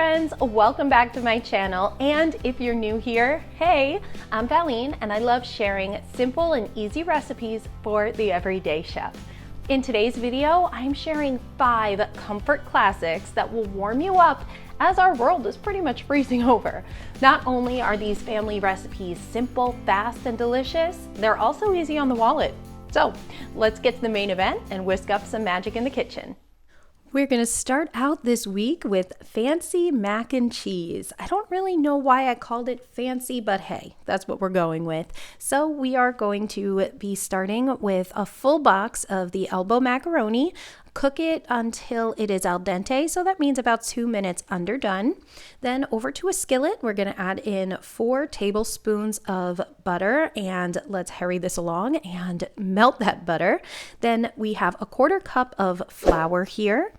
friends, welcome back to my channel. And if you're new here, hey, I'm Valine and I love sharing simple and easy recipes for the everyday chef. In today's video, I'm sharing 5 comfort classics that will warm you up as our world is pretty much freezing over. Not only are these family recipes simple, fast, and delicious, they're also easy on the wallet. So let's get to the main event and whisk up some magic in the kitchen. We're going to start out this week with fancy mac and cheese. I don't really know why I called it fancy, but hey, that's what we're going with. So we are going to be starting with a full box of the elbow macaroni. Cook it until it is al dente, so that means about 2 minutes underdone. Then over to a skillet, we're going to add in 4 tablespoons of butter, and let's hurry this along and melt that butter. Then we have a 1/4 cup of flour here.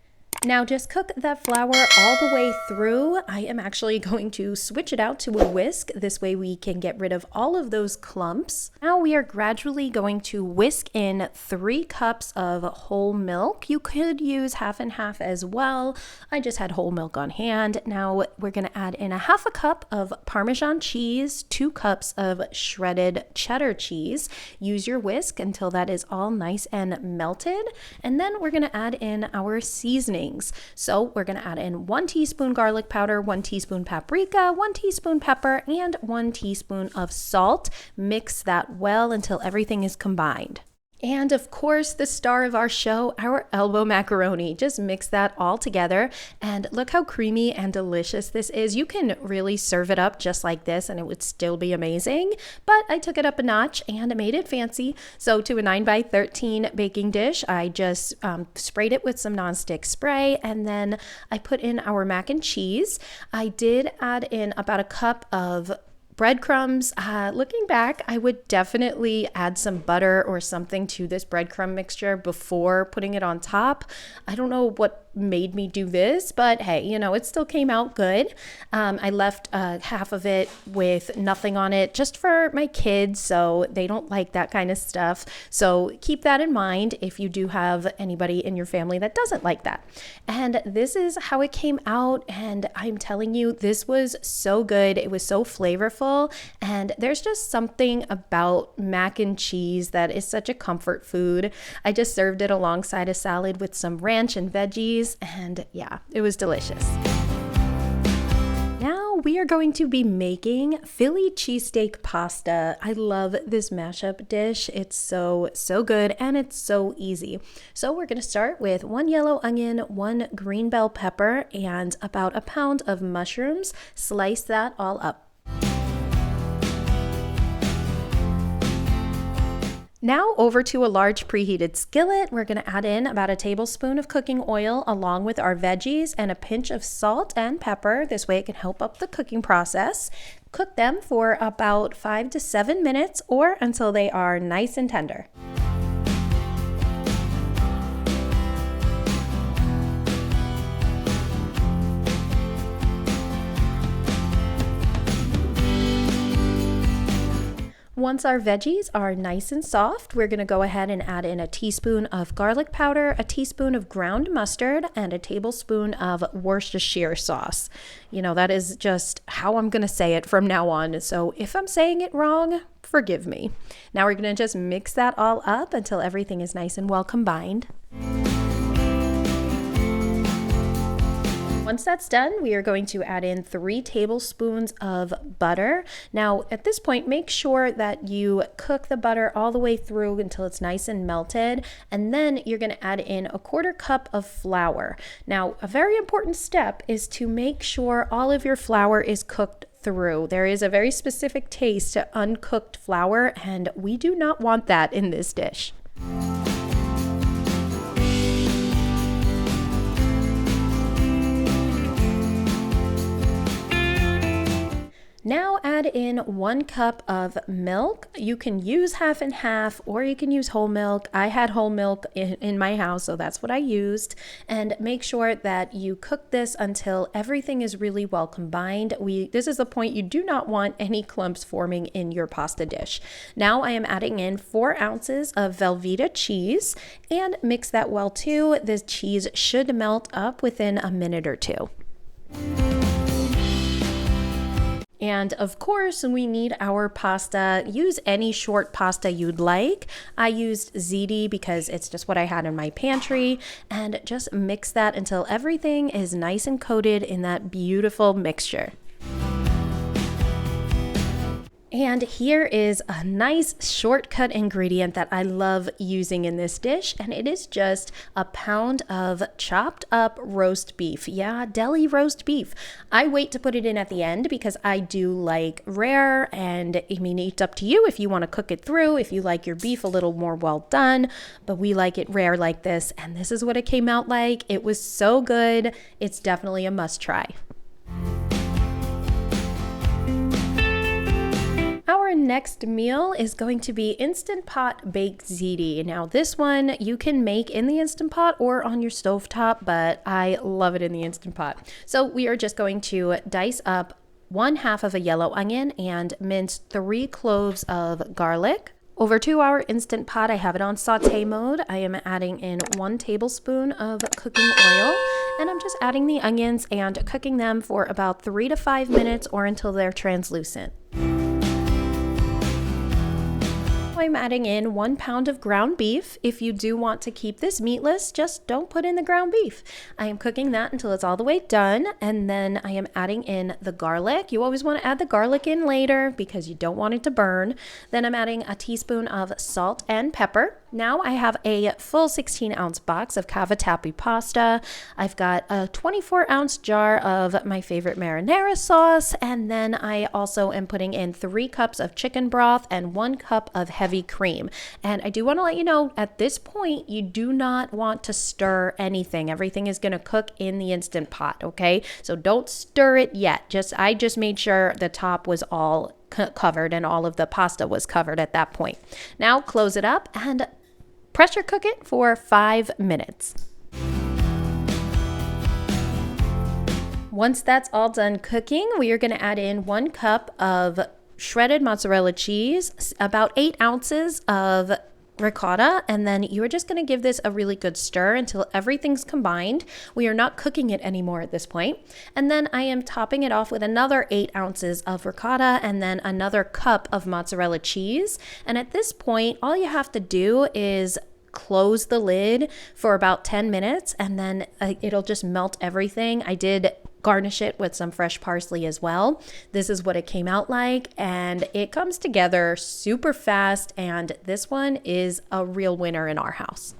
Now just cook that flour all the way through. I am actually going to switch it out to a whisk. This way we can get rid of all of those clumps. Now we are gradually going to whisk in 3 cups of whole milk. You could use half and half as well. I just had whole milk on hand. Now we're going to add in a 1/2 cup of Parmesan cheese, 2 cups of shredded cheddar cheese. Use your whisk until that is all nice and melted. And then we're going to add in our seasoning. So we're going to add in 1 teaspoon garlic powder, 1 teaspoon paprika, 1 teaspoon pepper, and 1 teaspoon of salt. Mix that well until everything is combined. And of course, the star of our show, our elbow macaroni. Just mix that all together and look how creamy and delicious this is. You can really serve it up just like this and it would still be amazing, but I took it up a notch and made it fancy. So to a 9x13 baking dish, I just sprayed it with some nonstick spray, and then I put in our mac and cheese. I did add in about 1 cup of breadcrumbs. Looking back, I would definitely add some butter or something to this breadcrumb mixture before putting it on top. I don't know what made me do this, but hey, you know, it still came out good. I left half of it with nothing on it just for my kids, so they don't like that kind of stuff. So keep that in mind if you do have anybody in your family that doesn't like that. And this is how it came out, and I'm telling you, this was so good. It was so flavorful, and there's just something about mac and cheese that is such a comfort food. I just served it alongside a salad with some ranch and veggies, and yeah, it was delicious. Now we are going to be making Philly cheesesteak pasta. I love this mashup dish. It's so good and it's so easy. So we're going to start with 1 yellow onion, 1 green bell pepper, and about 1 pound of mushrooms. Slice that all up. Now over to a large preheated skillet, we're going to add in about 1 tablespoon of cooking oil along with our veggies and a pinch of salt and pepper. This way it can help up the cooking process. Cook them for about 5 to 7 minutes or until they are nice and tender. Once our veggies are nice and soft, we're going to go ahead and add in 1 teaspoon of garlic powder, 1 teaspoon of ground mustard, and 1 tablespoon of Worcestershire sauce. You know, that is just how I'm going to say it from now on. So if I'm saying it wrong, forgive me. Now we're going to just mix that all up until everything is nice and well combined. Once that's done, we are going to add in 3 tablespoons of butter. Now, at this point, make sure that you cook the butter all the way through until it's nice and melted, and then you're going to add in 1/4 cup of flour. Now, a very important step is to make sure all of your flour is cooked through. There is a very specific taste to uncooked flour, and we do not want that in this dish. Now add in 1 cup of milk. You can use half and half, or you can use whole milk. I had whole milk in my house, so that's what I used. And make sure that you cook this until everything is really well combined. This is the point you do not want any clumps forming in your pasta dish. Now I am adding in 4 ounces of Velveeta cheese and mix that well too. The cheese should melt up within a minute or 2. And of course, we need our pasta. Use any short pasta you'd like. I used Ziti because it's just what I had in my pantry. And just mix that until everything is nice and coated in that beautiful mixture. And here is a nice shortcut ingredient that I love using in this dish, and it is just a pound of chopped up roast beef. Yeah, deli roast beef. I wait to put it in at the end because I do like rare, and I mean, it's up to you if you want to cook it through, if you like your beef a little more well done, but we like it rare like this, and this is what it came out like. It was so good. It's definitely a must try. Our next meal is going to be Instant Pot baked ziti. Now this one you can make in the Instant Pot or on your stovetop, but I love it in the Instant Pot. So we are just going to dice up 1/2 of a yellow onion and mince 3 cloves of garlic. Over to our Instant Pot, I have it on saute mode. I am adding in 1 tablespoon of cooking oil, and I'm just adding the onions and cooking them for about 3 to 5 minutes or until they're translucent. I'm adding in 1 pound of ground beef. If you do want to keep this meatless, just don't put in the ground beef. I am cooking that until it's all the way done, and then I am adding in the garlic. You always want to add the garlic in later because you don't want it to burn. Then I'm adding a teaspoon of salt and pepper. Now I have a full 16-ounce box of cavatappi pasta. I've got a 24-ounce jar of my favorite marinara sauce, and then I also am putting in 3 cups of chicken broth and 1 cup of heavy cream. And I do want to let you know, at this point, you do not want to stir anything. Everything is going to cook in the Instant Pot, okay? So don't stir it yet. I just made sure the top was all covered and all of the pasta was covered at that point. Now close it up and pressure cook it for 5 minutes. Once that's all done cooking, we are going to add in 1 cup of shredded mozzarella cheese, about 8 ounces of ricotta, and then you are just going to give this a really good stir until everything's combined. We are not cooking it anymore at this point. And then I am topping it off with another 8 ounces of ricotta and then another cup of mozzarella cheese. And at this point, all you have to do is close the lid for about 10 minutes and then it'll just melt everything. I did garnish it with some fresh parsley as well. This is what it came out like, and it comes together super fast, and this one is a real winner in our house.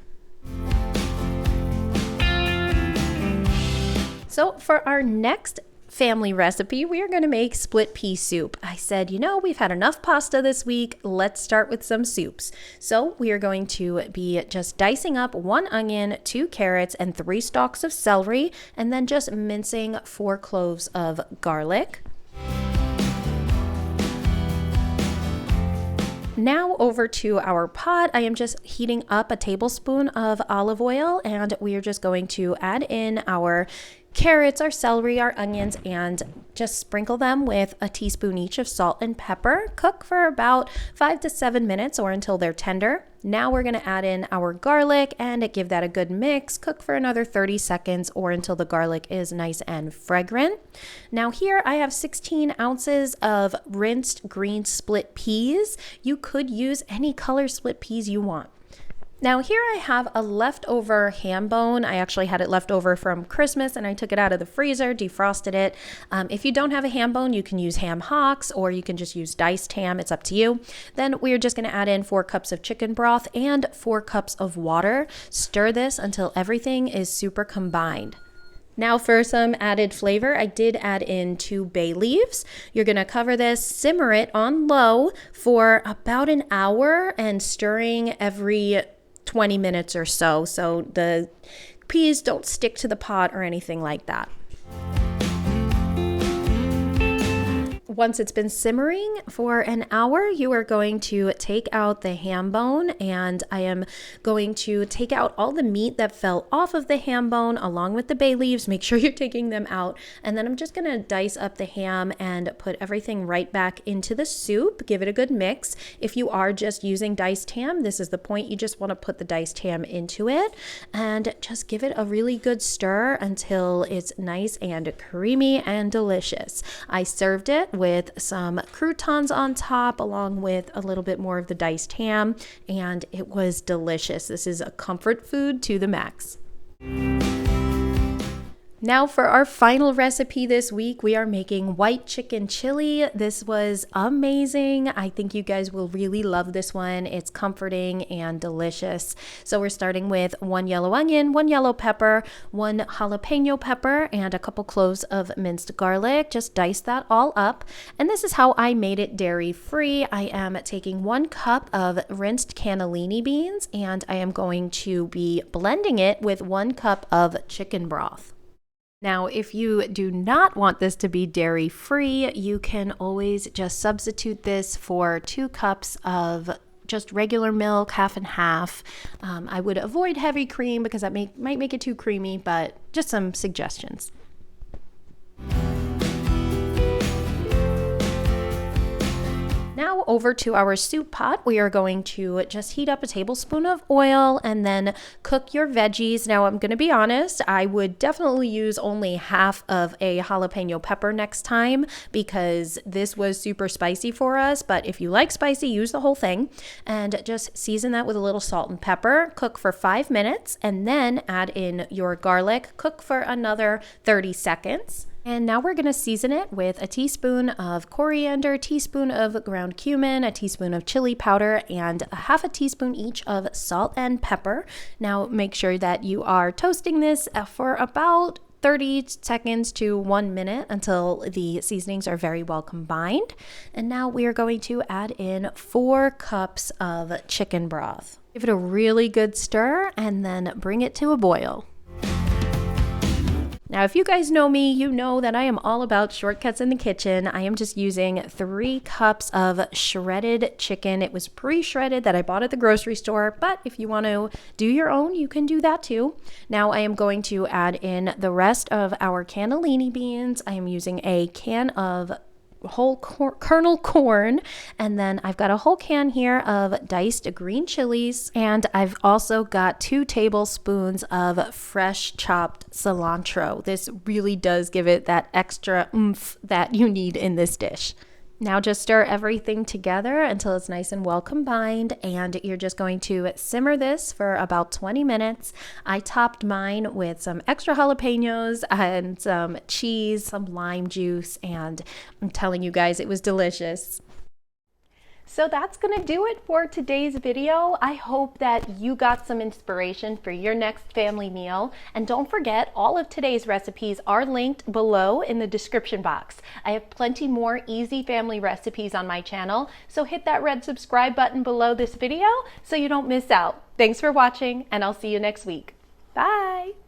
So for our next family recipe, we are going to make split pea soup. I said, we've had enough pasta this week. Let's start with some soups. So we are going to be just dicing up 1 onion, 2 carrots, and 3 stalks of celery, and then just mincing 4 cloves of garlic. Now over to our pot. I am just heating up a tablespoon of olive oil, and we are just going to add in our carrots, our celery, our onions, and just sprinkle them with a teaspoon each of salt and pepper. Cook for about 5 to 7 minutes or until they're tender. Now we're going to add in our garlic and give that a good mix. Cook for another 30 seconds or until the garlic is nice and fragrant. Now here I have 16 ounces of rinsed green split peas. You could use any color split peas you want. Now here I have a leftover ham bone. I actually had it left over from Christmas and I took it out of the freezer, defrosted it. If you don't have a ham bone, you can use ham hocks or you can just use diced ham. It's up to you. Then we're just going to add in 4 cups of chicken broth and 4 cups of water. Stir this until everything is super combined. Now for some added flavor, I did add in 2 bay leaves. You're going to cover this, simmer it on low for about an hour and stirring every 20 minutes or so the peas don't stick to the pot or anything like that. Once it's been simmering for an hour, you are going to take out the ham bone, and I am going to take out all the meat that fell off of the ham bone along with the bay leaves. Make sure you're taking them out, and then I'm just going to dice up the ham and put everything right back into the soup. Give it a good mix. If you are just using diced ham, this is the point. You just want to put the diced ham into it and just give it a really good stir until it's nice and creamy and delicious. I served it with with some croutons on top, along with a little bit more of the diced ham, and it was delicious. This is a comfort food to the max. Now for our final recipe this week, we are making white chicken chili. This was amazing. I think you guys will really love this one. It's comforting and delicious. So we're starting with 1 yellow onion, 1 yellow pepper, 1 jalapeno pepper, and a couple cloves of minced garlic. Just dice that all up. And this is how I made it dairy-free. I am taking 1 cup of rinsed cannellini beans, and I am going to be blending it with 1 cup of chicken broth. Now, if you do not want this to be dairy-free, you can always just substitute this for 2 cups of just regular milk, half and half. I would avoid heavy cream because that might make it too creamy, but just some suggestions. Now over to our soup pot. We are going to just heat up a tablespoon of oil and then cook your veggies. Now I'm going to be honest, I would definitely use only half of a jalapeno pepper next time because this was super spicy for us. But if you like spicy, use the whole thing and just season that with a little salt and pepper. Cook for 5 minutes and then add in your garlic. Cook for another 30 seconds. And now we're going to season it with a teaspoon of coriander, a teaspoon of ground cumin, a teaspoon of chili powder, and a half a teaspoon each of salt and pepper. Now make sure that you are toasting this for about 30 seconds to 1 minute until the seasonings are very well combined. And now we are going to add in 4 cups of chicken broth. Give it a really good stir and then bring it to a boil. Now, if you guys know me, you know that I am all about shortcuts in the kitchen. I am just using 3 cups of shredded chicken. It was pre-shredded that I bought at the grocery store, but if you want to do your own, you can do that too. Now I am going to add in the rest of our cannellini beans. I am using a can of whole kernel corn, and then I've got a whole can here of diced green chilies, and I've also got 2 tablespoons of fresh chopped cilantro. This really does give it that extra oomph that you need in this dish. Now just stir everything together until it's nice and well combined, and you're just going to simmer this for about 20 minutes. I topped mine with some extra jalapenos and some cheese, some lime juice, and I'm telling you guys, it was delicious. So that's going to do it for today's video. I hope that you got some inspiration for your next family meal. And don't forget, all of today's recipes are linked below in the description box. I have plenty more easy family recipes on my channel, so hit that red subscribe button below this video so you don't miss out. Thanks for watching, and I'll see you next week. Bye!